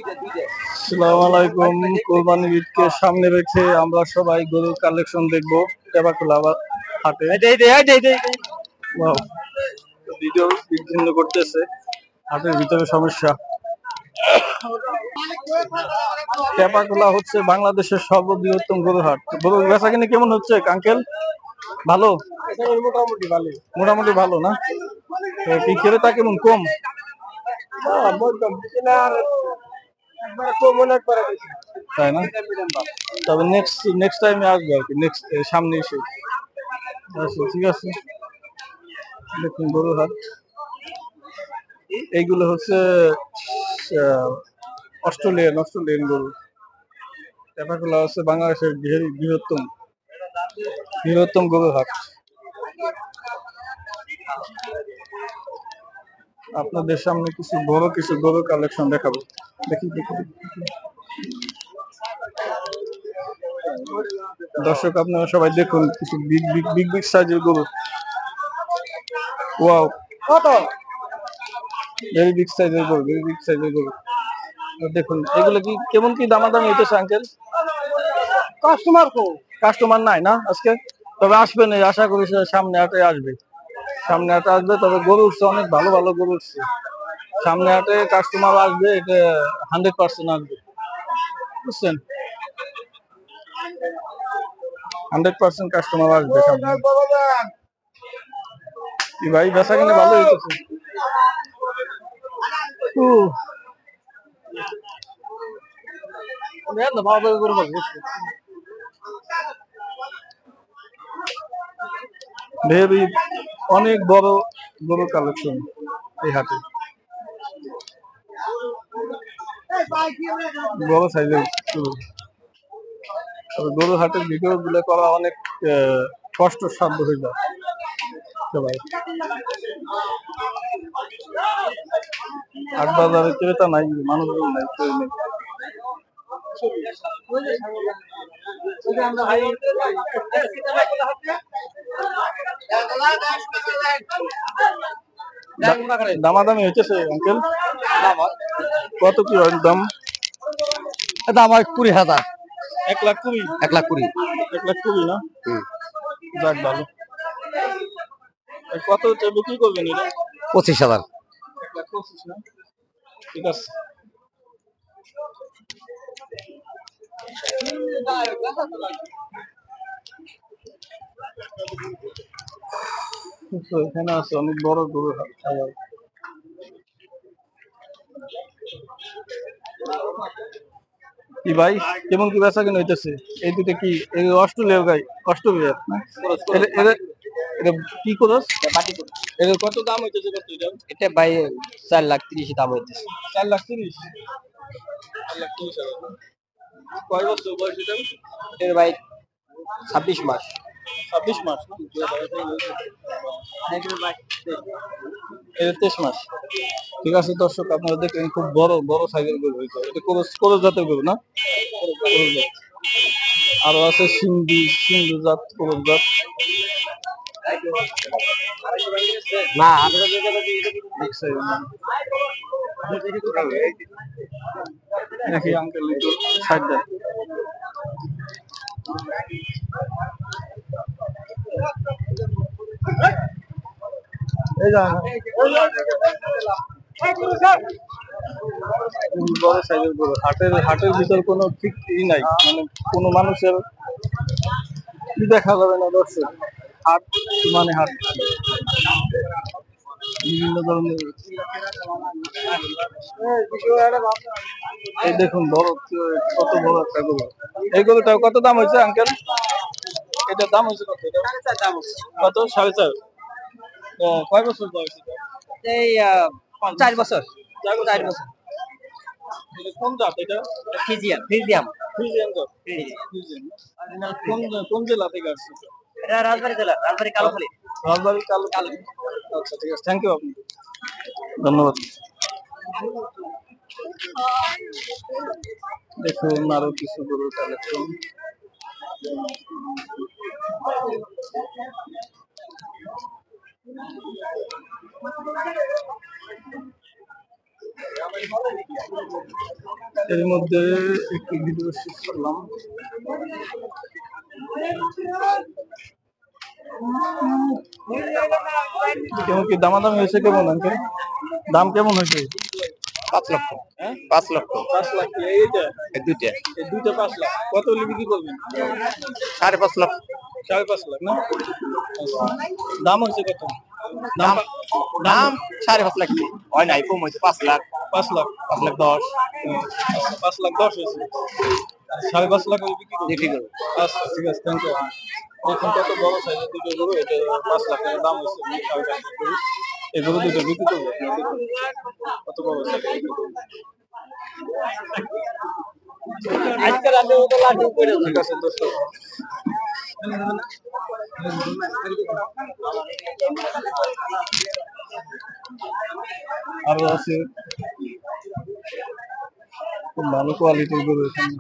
আসসালামু আলাইকুম। কোরবানির ঈদকে সামনে রেখে আমরা সবাই গরুর কালেকশন দেখবো টেপাখোলা হাটে। ওয়াও, ভিডিও বিচ্ছিন্ন করতেছে, হাটের ভিতরে সমস্যা। টেপাখোলা হচ্ছে বাংলাদেশের সর্ববৃহত্তম গরুর হাট। গরুর বেচাকেনি কেমন হচ্ছে আঙ্কেল? ভালো, মোটামুটি ভালো। মোটামুটি ভালো না? কি ক্রেতা কেমন? কম? তাই না? তবে নেক্সট টাইমে আসবে আর কি, নেক্সট সামনে এসে। আচ্ছা, ঠিক আছে। দেখুন গরুর হাট, এইগুলো হচ্ছে অস্ট্রেলিয়ান গরু। টেপাখোলা হচ্ছে বাংলাদেশের বৃহত্তম গরুর হাট। আপনাদের সামনে কিছু গরুর কালেকশন দেখাবো। দেখি। দর্শক আপনারা সবাই দেখুন কিছু বিগ সাইজের গরু। ওয়াও, কত ভেরি বিগ সাইজের গরু। দেখুন এগুলো কেমন কি দামাদামি হইতেছে আঙ্কেল? কাস্টমার নাই না আজকে? তবে আসবেন, আশা করি সামনে হাটে আসবে। তবে গরু উঠছে, অনেক ভালো ভালো গরু উঠছে। সামনে হাটে কাস্টমার আসবে, এটা 100% আসবে, বুঝছেন? 100% কাস্টমার আসবে সামনে। কি ভাই, বেচা কিনে ভালো হইতেছে। ভেরি অনেক বড় গরুর কালেকশন এই হাটে, বড় সাইজের গরু। তবে গরুর হাটের ভিডিও গুলো করা অনেক কষ্টসাধ্য হয়ে যায় সবাই। হাট বাজারে ক্রেতা নাই, মানুষজন নাই, কেউ নেই। দামাদামি হইতেছে আঙ্কেল? কত কি হয় দাম? দাম হয় 20,000। 1,20,000? 1,20,000। 1,20,000 না? যাক ভালো। কত বিক্রি করবেন এটা? 25,000। 1,25,000 না? ঠিক আছে। এখানে আছে অনেক বড় গরু হাট। কি ভাই, কেমন কি বেচা কিনা হইতেছে? এই দুটো কি অস্ট্রেলিয়ার না? এটা কি করস? এটার কত দাম হইতেছে? এটা ভাই 4,30,000 দাম হইতেছে। 4,30,000? 4,30,000 না? কয় বছর বয়স এটা? এটার ভাই 26 মাস। 26 মাস না? এটা 23 মাস। ঠিক আছে দর্শক, আপনারা দেখলেন খুব বড় সাইজের গরু হইতো। এটা কোরস জাতের গরু না? কোরস জাত। আরো আছে সিন্ধু জাত, কোরস জাত। না, দেখি আঙ্কেল একটু সাইড দেন। এই যান, বড় সাইজের গরু। হাটের ভিতর কোনো ঠিক নাই, মানে কোনো মানুষের কি দেখা যাবে না দর্শক। হাট মানে হাট, বিভিন্ন ধরনের। এই দেখুন কত বড় একটা গরু। এই গরুটা কত দাম হয়েছে আঙ্কেল? এটার দাম হয়েছে কত? কত? 4.5? কয় বছর বয়স এটা? এই 4 বছর। 4 বছর। এটা কোন জাত এটা? ফ্রিজিয়াম। ফ্রিজিয়ান জাত। কোন কোন জেলা থেকে আসছে? এটা রাজবাড়ী জেলা, রাজবাড়ী কালোখালী। রাজবাড়ী কালো। আচ্ছা, ঠিক আছে, থ্যাংক ইউ আপনি, ধন্যবাদ। দেখুন আরো কিছু গরুর কালেকশন। এর মধ্যে একটু ভিডিও শেষ করলাম। কেমন কি দামাদামি হয়েছে কেমন আঙ্কেল? দাম কেমন হয়েছে? 5 লক্ষ। হ্যাঁ 5 লক্ষ। 5 লাখ কি এইটা? এই দুইটা। এই দুইটা 5 লাখ কত হলে বিক্রি করবেন? 5.5 লক্ষ। 5.5 লাখ না? দাম হয়েছে কত? দাম দাম 5.5 লাখ হয় নাই, কম হয়েছে 5 লাখ। 5 লাখ 5,10,000। 5,10,000 হয়েছে। 5.5 লাখ হলে বিক্রি করবেন? বিক্রি করবো। আচ্ছা ঠিক আছে, থ্যাংক ইউ। দেখুন কত বড় সাইজের দুটো গরু, এটা 5 লাখ টাকা দাম হয়েছে। 5.5 লাখ গরু, এই গরু দুটো বিক্রি করবে। দেখুন কত বড় সাইজের দুটো গরু। আজকে রাতে ও তো লাড্ডু করে ঠিক আছে দোস্ত। আরো আছে খুব ভালো কোয়ালিটির গরু এখানে।